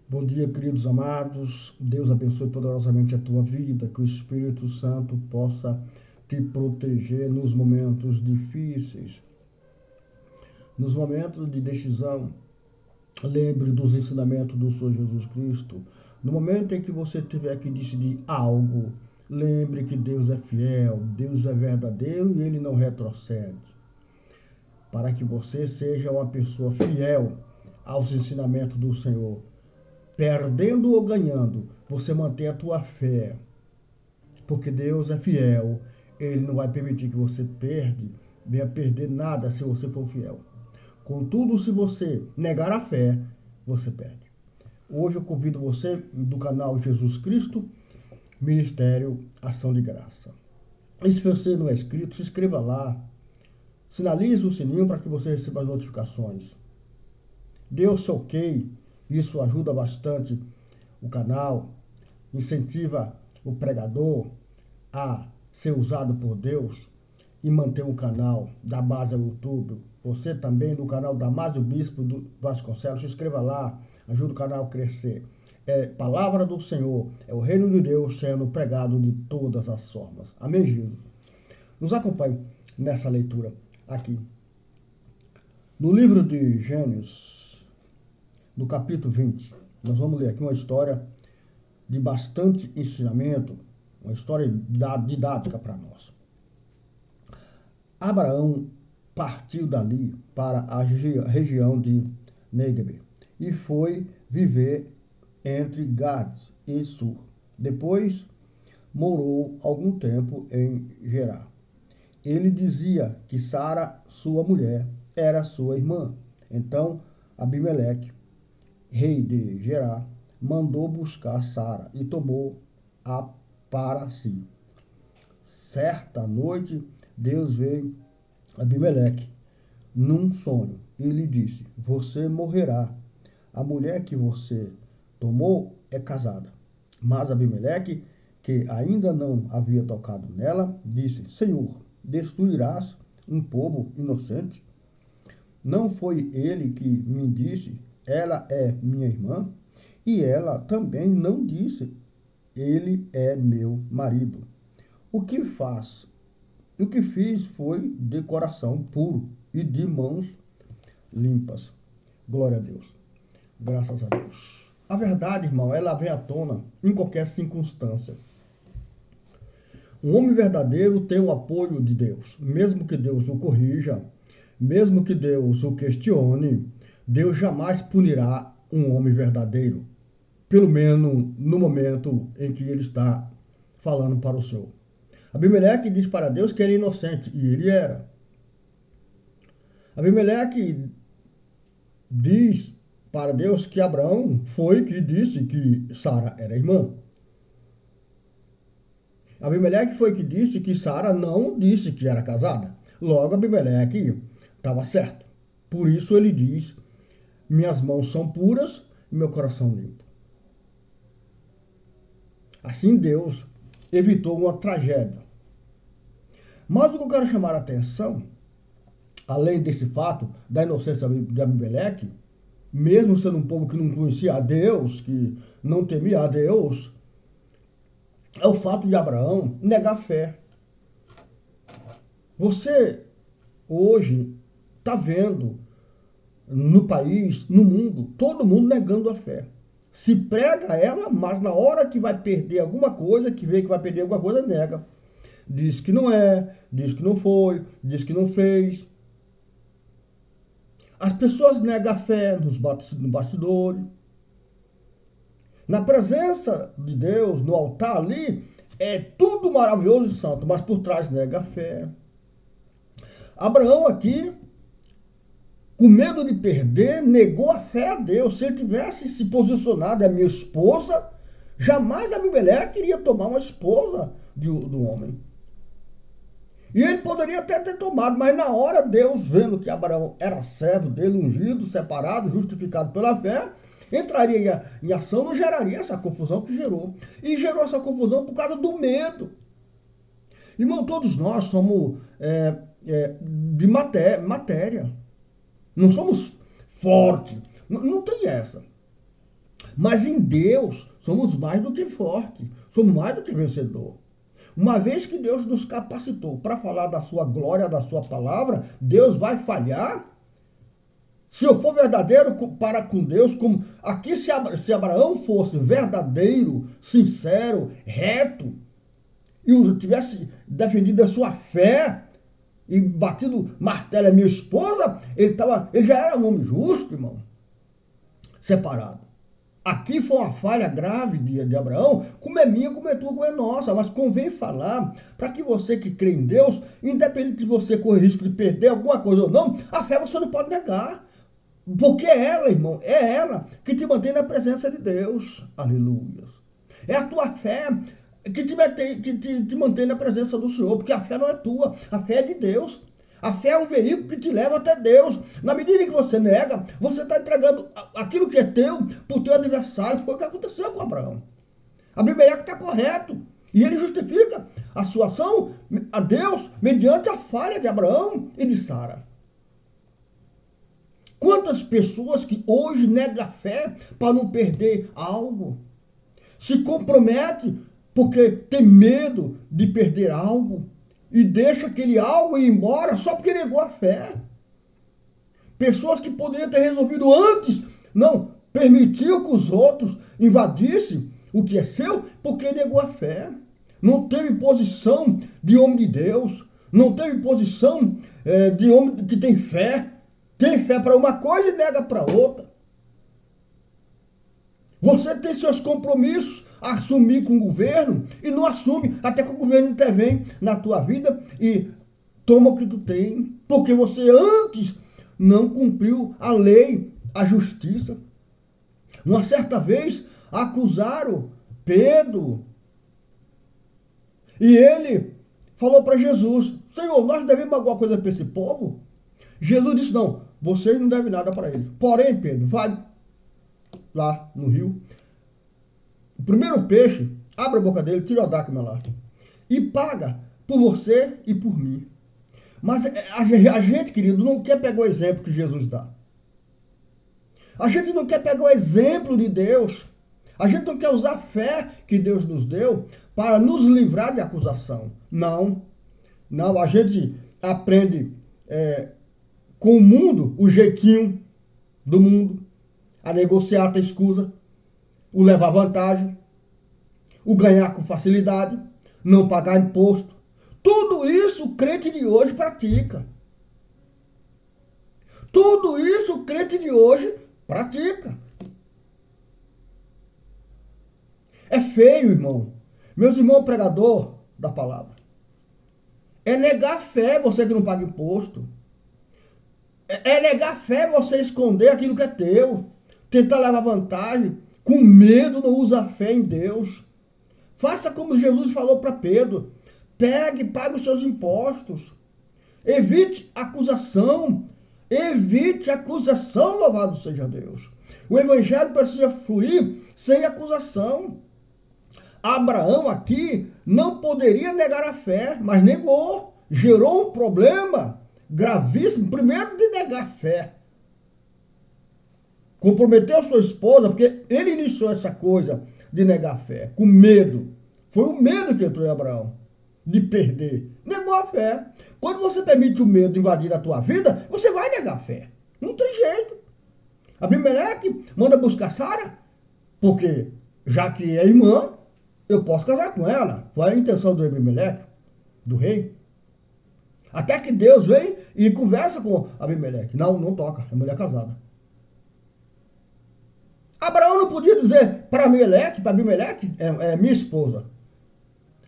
Bom dia, queridos amados. Deus abençoe poderosamente a tua vida, que o Espírito Santo possa te proteger nos momentos difíceis, nos momentos de decisão. Lembre dos ensinamentos do Senhor Jesus Cristo. No momento em que você tiver que decidir algo, lembre que Deus é fiel, Deus é verdadeiro e Ele não retrocede. Para que você seja uma pessoa fiel aos ensinamentos do Senhor. Perdendo ou ganhando, você mantém a tua fé, porque Deus é fiel. Ele não vai permitir que você venha perder nada se você for fiel. Contudo, se você negar a fé, você perde. Hoje eu convido você do canal Jesus Cristo, Ministério Ação de Graça. E se você não é inscrito, se inscreva lá. Sinalize o sininho para que você receba as notificações. Dê o seu ok. Isso ajuda bastante o canal, incentiva o pregador a ser usado por Deus e manter o canal da base ao YouTube. Você também do canal Damásio Bispo do Vasconcelos, se inscreva lá, ajuda o canal a crescer. É palavra do Senhor, é o reino de Deus sendo pregado de todas as formas. Amém, Jesus? Nos acompanhe nessa leitura aqui. No livro de Gênesis, no capítulo 20, nós vamos ler aqui uma história de bastante ensinamento, uma história didática para nós. Abraão partiu dali para a região de Negueb e foi viver entre Gades e Sur. Depois morou algum tempo em Gerar. Ele dizia que Sara, sua mulher, era sua irmã. Então Abimeleque, rei de Gerar, mandou buscar Sara e tomou-a para si. Certa noite, Deus veio a Abimeleque num sonho e lhe disse: você morrerá. A mulher que você tomou é casada. Mas Abimeleque, que ainda não havia tocado nela, disse: Senhor, destruirás um povo inocente? Não foi ele que me disse: ela é minha irmã? E ela também não disse: ele é meu marido. O que fiz foi de coração puro e de mãos limpas. Glória a Deus. Graças a Deus. A verdade, irmão, ela vem à tona em qualquer circunstância. Um homem verdadeiro tem o apoio de Deus. Mesmo que Deus o corrija, mesmo que Deus o questione, Deus jamais punirá um homem verdadeiro, pelo menos no momento em que ele está falando para o Senhor. Abimeleque diz para Deus que ele é inocente, e ele era. Abimeleque diz para Deus que Abraão foi que disse que Sara era irmã. Abimeleque foi que disse que Sara não disse que era casada. Logo, Abimeleque estava certo. Por isso ele diz: minhas mãos são puras e meu coração limpo. Assim Deus evitou uma tragédia. Mas o que eu quero chamar a atenção, além desse fato da inocência de Abimeleque, mesmo sendo um povo que não conhecia a Deus, que não temia a Deus, é o fato de Abraão negar a fé. Você hoje está vendo no país, no mundo, todo mundo negando a fé. Se prega ela, mas na hora que vai perder alguma coisa, que vê que vai perder alguma coisa, nega. Diz que não é, diz que não foi, diz que não fez. As pessoas negam a fé nos bastidores. Na presença de Deus, no altar ali, é tudo maravilhoso e santo, mas por trás nega a fé. Abraão aqui, com medo de perder, negou a fé a Deus. Se ele tivesse se posicionado, é minha esposa, jamais Abimeleque iria tomar uma esposa do homem. E ele poderia até ter tomado, mas na hora Deus, vendo que Abraão era servo dele, ungido, separado, justificado pela fé, entraria em ação, não geraria essa confusão que gerou. E gerou essa confusão por causa do medo. Irmão, todos nós somos de matéria. Não somos fortes. Não tem essa. Mas em Deus, somos mais do que forte, somos mais do que vencedor. Uma vez que Deus nos capacitou para falar da sua glória, da sua palavra, Deus vai falhar? Se eu for verdadeiro para com Deus, como aqui se Abraão fosse verdadeiro, sincero, reto, e tivesse defendido a sua fé, e batido martelo a minha esposa, ele já era um homem justo, irmão, separado. Aqui foi uma falha grave de Abraão, como é minha, como é tua, como é nossa, mas convém falar para que você que crê em Deus, independente de você correr risco de perder alguma coisa ou não, a fé você não pode negar. Porque é ela, irmão, é ela que te mantém na presença de Deus. Aleluia. É a tua fé que te mantém na presença do Senhor, porque a fé não é tua, a fé é de Deus. A fé é um veículo que te leva até Deus. Na medida que você nega, você está entregando aquilo que é teu para o teu adversário. Foi o que aconteceu com Abraão. Abimeleque está correto. E ele justifica a sua ação a Deus mediante a falha de Abraão e de Sara. Quantas pessoas que hoje negam a fé para não perder algo? Se compromete porque tem medo de perder algo e deixa aquele algo ir embora só porque negou a fé. Pessoas que poderiam ter resolvido antes, não permitiu que os outros invadissem o que é seu porque negou a fé. Não teve posição de homem de Deus, não teve posição de homem que tem fé. Tem fé para uma coisa e nega para outra. Você tem seus compromissos a assumir com o governo e não assume até que o governo intervém na tua vida e toma o que tu tem. Porque você antes não cumpriu a lei, a justiça. Uma certa vez acusaram Pedro e ele falou para Jesus: Senhor, nós devemos alguma coisa para esse povo? Jesus disse: não, vocês não devem nada para eles. Porém, Pedro, vai lá no rio, o primeiro peixe, abre a boca dele, tira a dracma lá e paga por você e por mim. Mas a gente, querido, não quer pegar o exemplo que Jesus dá. A gente não quer pegar o exemplo de Deus. A gente não quer usar a fé que Deus nos deu para nos livrar de acusação. Não. Não, a gente aprende com o mundo, o jeitinho do mundo, a negociar a escusa, o levar vantagem, o ganhar com facilidade, não pagar imposto. Tudo isso o crente de hoje pratica. Tudo isso o crente de hoje pratica. É feio, irmão. Meus irmãos pregador da palavra. É negar fé você que não paga imposto. É negar fé você esconder aquilo que é teu. Tentar levar vantagem. Com medo não usa a fé em Deus. Faça como Jesus falou para Pedro. Pegue e pague os seus impostos. Evite acusação. Evite acusação, louvado seja Deus. O evangelho precisa fluir sem acusação. Abraão aqui não poderia negar a fé, mas negou. Gerou um problema gravíssimo, primeiro de negar a fé. Comprometeu sua esposa, porque ele iniciou essa coisa de negar a fé, com medo. Foi o medo que entrou em Abraão, de perder. Negou a fé. Quando você permite o medo invadir a tua vida, você vai negar a fé. Não tem jeito. Abimeleque manda buscar Sara, porque já que é irmã, eu posso casar com ela. Foi a intenção do Abimeleque, do rei. Até que Deus vem e conversa com Abimeleque. Não, não toca, é mulher casada. Abraão não podia dizer para Abimeleque, é minha esposa.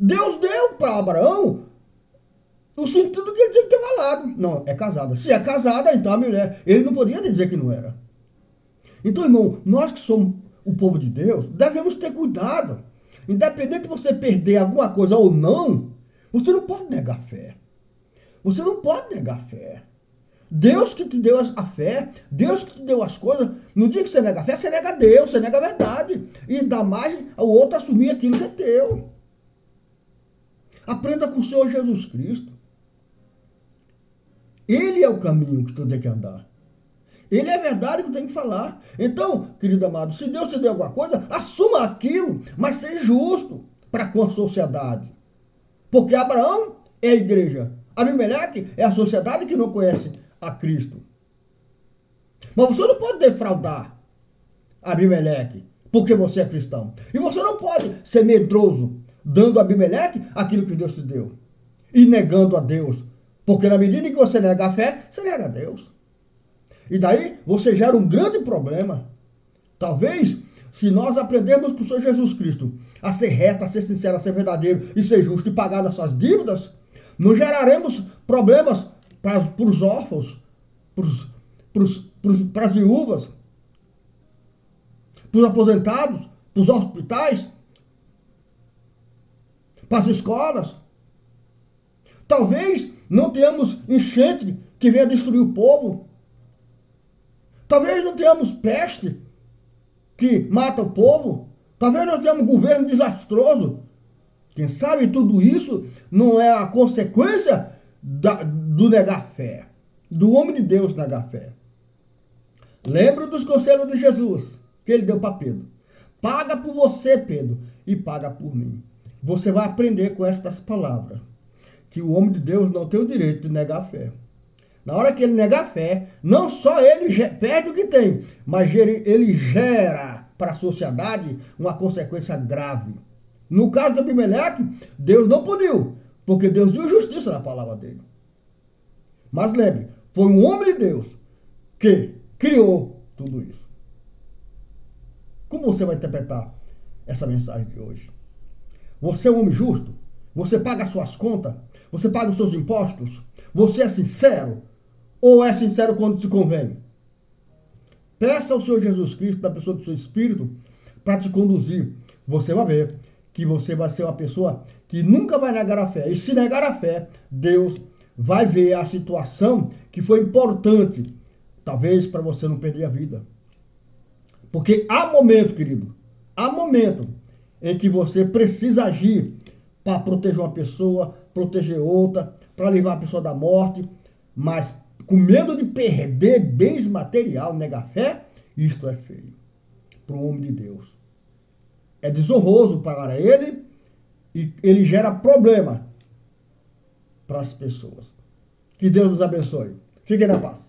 Deus deu para Abraão o sentido que ele tinha que ter falado. Não, é casada. Se é casada, então a mulher. Ele não podia dizer que não era. Então, irmão, nós que somos o povo de Deus, devemos ter cuidado. Independente de você perder alguma coisa ou não, você não pode negar a fé. Você não pode negar a fé. Deus que te deu a fé, Deus que te deu as coisas, no dia que você nega a fé, você nega a Deus, você nega a verdade. E dá mais ao outro assumir aquilo que é teu. Aprenda com o Senhor Jesus Cristo. Ele é o caminho que tu tem que andar. Ele é verdade que eu tenho que falar. Então, querido amado, se Deus te deu alguma coisa, assuma aquilo, mas seja justo para com a sociedade. Porque Abraão é a igreja. Abimeleque é a sociedade que não conhece a Cristo. Mas você não pode defraudar Abimeleque, porque você é cristão. E você não pode ser medroso, dando a Abimeleque aquilo que Deus te deu. E negando a Deus. Porque na medida em que você nega a fé, você nega a Deus. E daí você gera um grande problema. Talvez, se nós aprendermos com o Senhor Jesus Cristo a ser reto, a ser sincero, a ser verdadeiro e ser justo e pagar nossas dívidas, não geraremos problemas para os órfãos, para as viúvas, para os aposentados, para os hospitais, para as escolas. Talvez não tenhamos enchente que venha destruir o povo. Talvez não tenhamos peste que mata o povo. Talvez não tenhamos governo desastroso. Quem sabe tudo isso não é a consequência do negar fé, do homem de Deus negar fé. Lembra dos conselhos de Jesus que ele deu para Pedro. Paga por você, Pedro, e paga por mim. Você vai aprender com estas palavras que o homem de Deus não tem o direito de negar a fé. Na hora que ele negar a fé, não só ele perde o que tem, mas ele gera para a sociedade uma consequência grave. No caso de Abimeleque, Deus não puniu, porque Deus viu justiça na palavra dele. Mas lembre, foi um homem de Deus que criou tudo isso. Como você vai interpretar essa mensagem de hoje? Você é um homem justo? Você paga as suas contas? Você paga os seus impostos? Você é sincero? Ou é sincero quando te convém? Peça ao Senhor Jesus Cristo, na pessoa do seu Espírito, para te conduzir. Você vai ver que você vai ser uma pessoa que nunca vai negar a fé. E se negar a fé, Deus vai ver a situação que foi importante, talvez para você não perder a vida. Porque há momento, querido, há momento em que você precisa agir para proteger uma pessoa, proteger outra, para livrar a pessoa da morte, mas com medo de perder bens material, negar fé, isto é feio para o homem de Deus. É desonroso para ele e ele gera problema para as pessoas. Que Deus nos abençoe. Fiquem na paz.